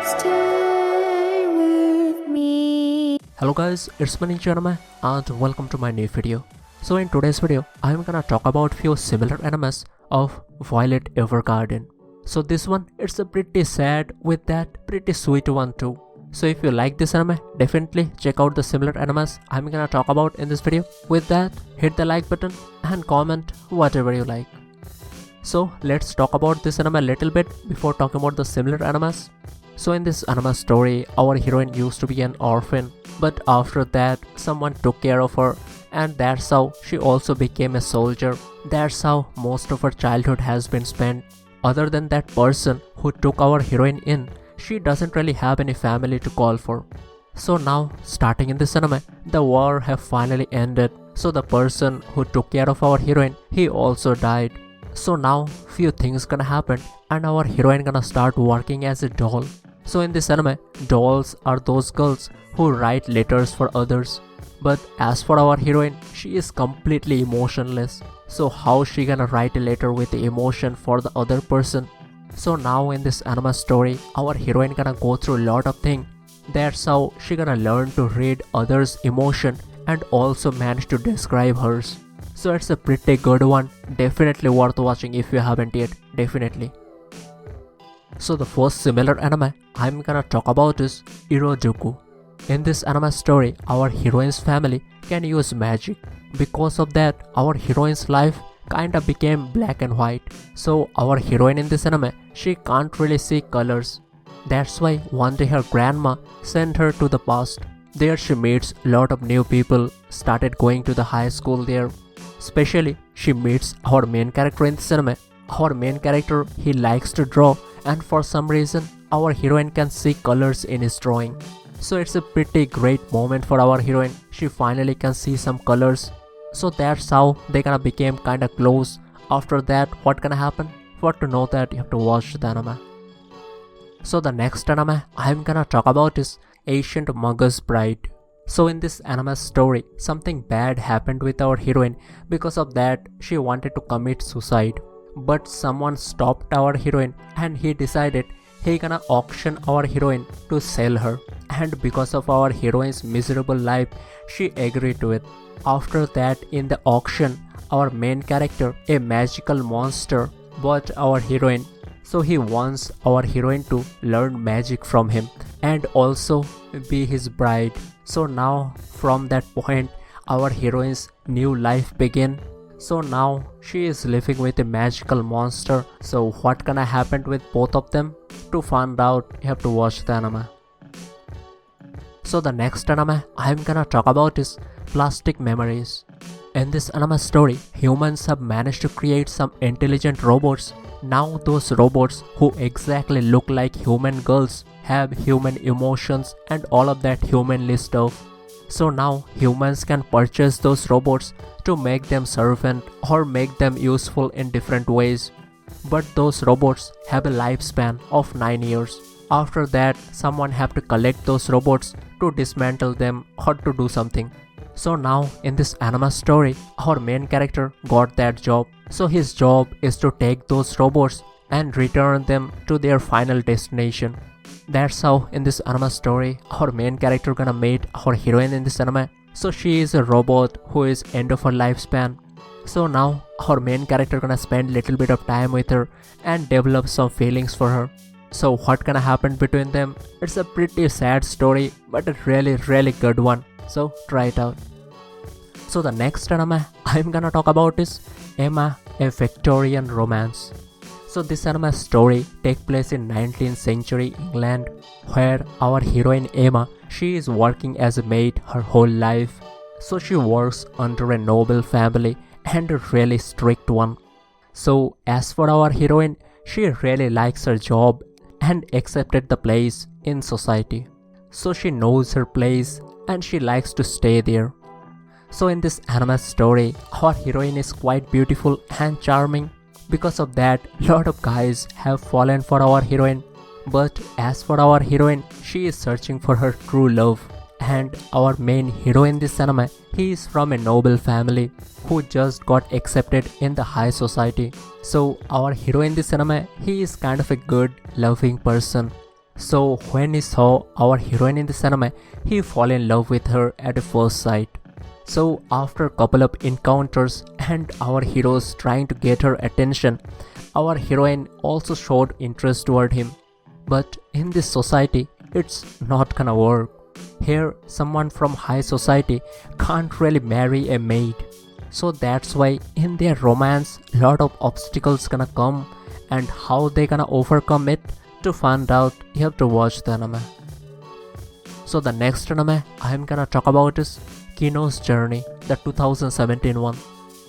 Stay with me. Hello guys, it's me Anime and welcome to my new video. So in today's video, I'm gonna talk about few similar animes of Violet Evergarden. So this one, it's a pretty sad with that pretty sweet one too. So if you like this anime, definitely check out the similar animes I'm gonna talk about in this video. With that, hit the like button and comment whatever you like. So let's talk about this anime a little bit before talking about the similar animes. So in this anime story, our heroine used to be an orphan, but after that someone took care of her, and that's how she also became a soldier. That's how most of her childhood has been spent. Other than that person who took our heroine in, she doesn't really have any family to call for. So now, starting in this anime, the war have finally ended. So the person who took care of our heroine, he also died. So now, few things gonna happen and our heroine gonna start working as a doll. So in this anime, dolls are those girls who write letters for others. But as for our heroine, she is completely emotionless. So how she gonna write a letter with emotion for the other person? So now in this anime story, our heroine gonna go through a lot of things. That's how she gonna learn to read others' emotion and also manage to describe hers. So it's a pretty good one, definitely worth watching if you haven't yet, definitely. So the first similar anime I'm gonna talk about is EIKOKU. In this anime story, our heroine's family can use magic. Because of that, our heroine's life kinda became black and white. So our heroine in this anime, she can't really see colors. That's why one day her grandma sent her to the past. There she meets a lot of new people, started going to the high school there. Especially, she meets our main character in this anime. Our main character, he likes to draw, and for some reason, our heroine can see colors in his drawing. So it's a pretty great moment for our heroine. She finally can see some colors. So that's how they gonna became kinda close. After that, what gonna happen? For to know that, you have to watch the anime. So the next anime I'm gonna talk about is Ancient Mugger's Bride. So in this anime story, something bad happened with our heroine. Because of that, she wanted to commit suicide. But someone stopped our heroine and he decided he gonna auction our heroine to sell her. And because of our heroine's miserable life, she agreed to it. After that, in the auction, our main character, a magical monster, bought our heroine. So he wants our heroine to learn magic from him and also be his bride. So now, from that point, our heroine's new life began. So now, she is living with a magical monster. So what gonna happen with both of them? To find out, you have to watch the anime. So the next anime I'm gonna talk about is Plastic Memories. In this anime story, humans have managed to create some intelligent robots. Now those robots who exactly look like human girls have human emotions and all of that humanly stuff. So now humans can purchase those robots to make them servant or make them useful in different ways. But those robots have a lifespan of 9 years. After that, someone have to collect those robots to dismantle them or to do something. So now in this anime story, our main character got that job. So his job is to take those robots and return them to their final destination. That's how in this anime story, our main character gonna meet our heroine in this anime. So she is a robot who is end of her lifespan. So now our main character gonna spend little bit of time with her and develop some feelings for her. So what gonna happen between them? It's a pretty sad story, but a really good one. So try it out. So the next anime I'm gonna talk about is Emma, a Victorian Romance. So this anime story takes place in 19th century England, where our heroine Emma, she is working as a maid her whole life. So she works under a noble family and a really strict one. So as for our heroine, she really likes her job and accepted the place in society. So she knows her place and she likes to stay there. So in this anime story, our heroine is quite beautiful and charming. Because of that, lot of guys have fallen for our heroine. But as for our heroine, she is searching for her true love. And our main hero in this anime, he is from a noble family who just got accepted in the high society. So our hero in this anime, he is kind of a good, loving person. So when he saw our heroine in this anime, he fell in love with her at first sight. So after a couple of encounters and our heroes trying to get her attention, our heroine also showed interest toward him. But in this society, it's not gonna work. Here, someone from high society can't really marry a maid. So that's why in their romance, lot of obstacles gonna come, and how they gonna overcome it. To find out, you have to watch the anime. So the next anime I'm gonna talk about is Kino's Journey, the 2017 one.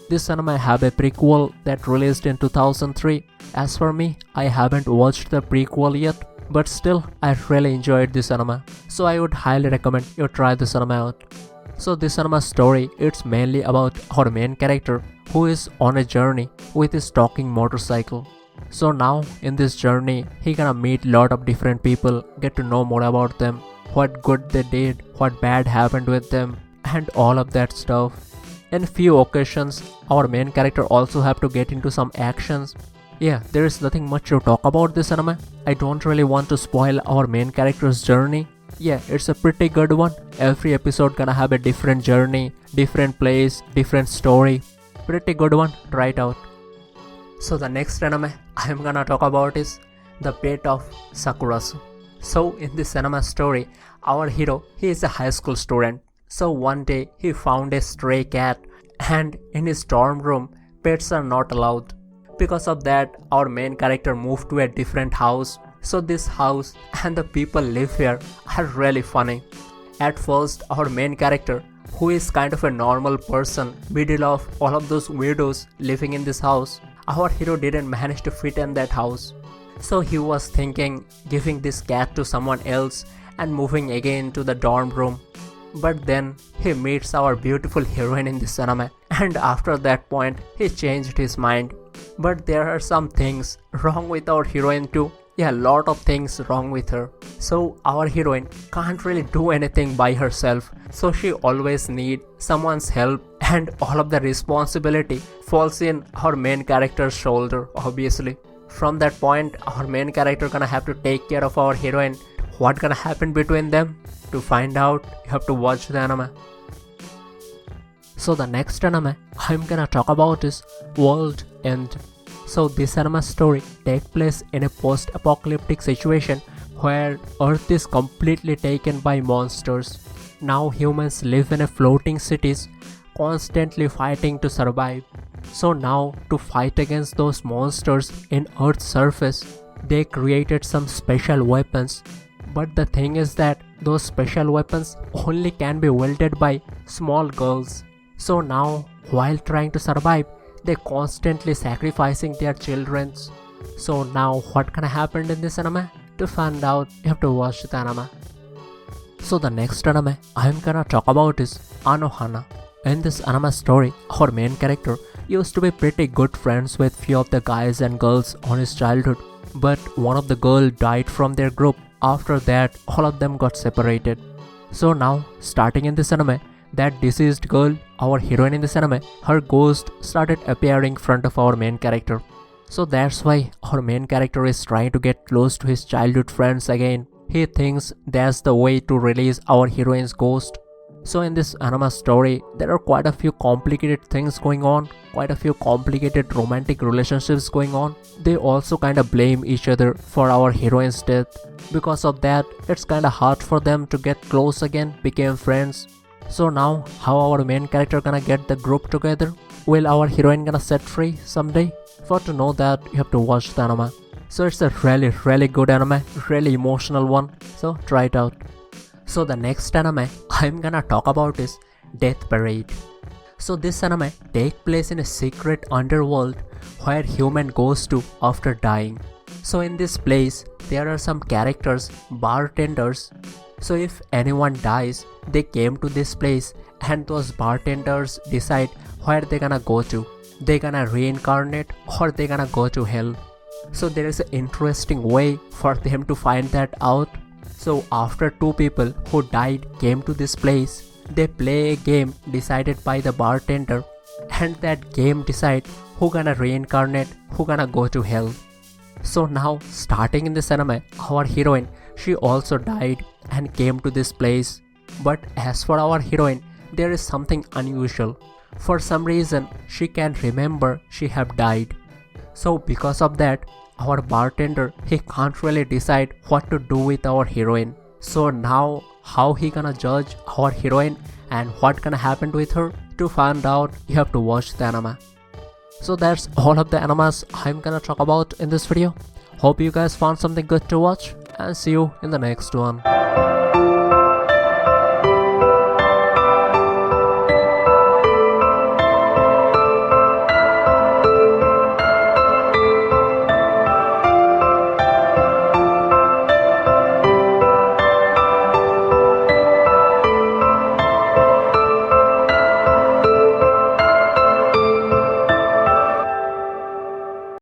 This anime have a prequel that released in 2003. As for me, I haven't watched the prequel yet, but still I really enjoyed this anime. So I would highly recommend you try this anime out. So this anime story, it's mainly about our main character who is on a journey with his talking motorcycle. So now in this journey, he gonna meet lot of different people, get to know more about them, what good they did, what bad happened with them, and all of that stuff. In few occasions, our main character also have to get into some actions. Yeah, there is nothing much to talk about this anime. I don't really want to spoil our main character's journey. Yeah, it's a pretty good one. Every episode gonna have a different journey, different place, different story. Pretty good one, try it out. So the next anime I'm gonna talk about is The Pet of SAKURA-SOU. So in this anime story, our hero, he is a high school student. So one day he found a stray cat, and in his dorm room, pets are not allowed. Because of that, our main character moved to a different house. So this house and the people live here are really funny. At first, our main character, who is kind of a normal person, middle of all of those weirdos living in this house, our hero didn't manage to fit in that house. So he was thinking giving this cat to someone else and moving again to the dorm room. But then he meets our beautiful heroine in this anime, and after that point he changed his mind. But there are some things wrong with our heroine too. Yeah, lot of things wrong with her. So our heroine can't really do anything by herself. So she always need someone's help, and all of the responsibility falls in our main character's shoulder, obviously. From that point, our main character gonna have to take care of our heroine. What gonna happen between them? To find out, you have to watch the anime. So the next anime I'm gonna talk about is World End. So this anime story takes place in a post-apocalyptic situation where Earth is completely taken by monsters. Now humans live in a floating cities, constantly fighting to survive. So now to fight against those monsters in Earth's surface, they created some special weapons. But the thing is that those special weapons only can be wielded by small girls. So now, while trying to survive, they constantly sacrificing their children. So now what gonna happen in this anime? To find out, you have to watch the anime. So the next anime I'm gonna talk about is ANOHANA. In this anime story, our main character used to be pretty good friends with few of the guys and girls on his childhood. But one of the girls died from their group. After that, all of them got separated. So now, starting in this anime, that deceased girl, our heroine in this anime, her ghost started appearing in front of our main character. So that's why our main character is trying to get close to his childhood friends again. He thinks that's the way to release our heroine's ghost. So in this anime story, there are quite a few complicated things going on, quite a few complicated romantic relationships going on. They also kinda blame each other for our heroine's death. Because of that, it's kinda hard for them to get close again, become friends. So now, how our main character gonna get the group together? Will our heroine gonna set free someday? For to know that, you have to watch the anime. So it's a really good anime, really emotional one. So try it out. So the next anime I'm gonna talk about is Death Parade. So this anime takes place in a secret underworld where human goes to after dying. So in this place, there are some characters, bartenders. So if anyone dies, they came to this place and those bartenders decide where they're gonna go to. They're gonna reincarnate or they're gonna go to hell. So there is an interesting way for them to find that out. So after two people who died came to this place, they play a game decided by the bartender, and that game decide who gonna reincarnate, who gonna go to hell. So now, starting in this anime, our heroine, she also died and came to this place. But as for our heroine, there is something unusual. For some reason, she can't remember she have died. So because of that, our bartender, he can't really decide what to do with our heroine. So now, how he gonna judge our heroine and what gonna happen with her? To find out, you have to watch the anime. So that's all of the animes I'm gonna talk about in this video. Hope you guys found something good to watch, and see you in the next one.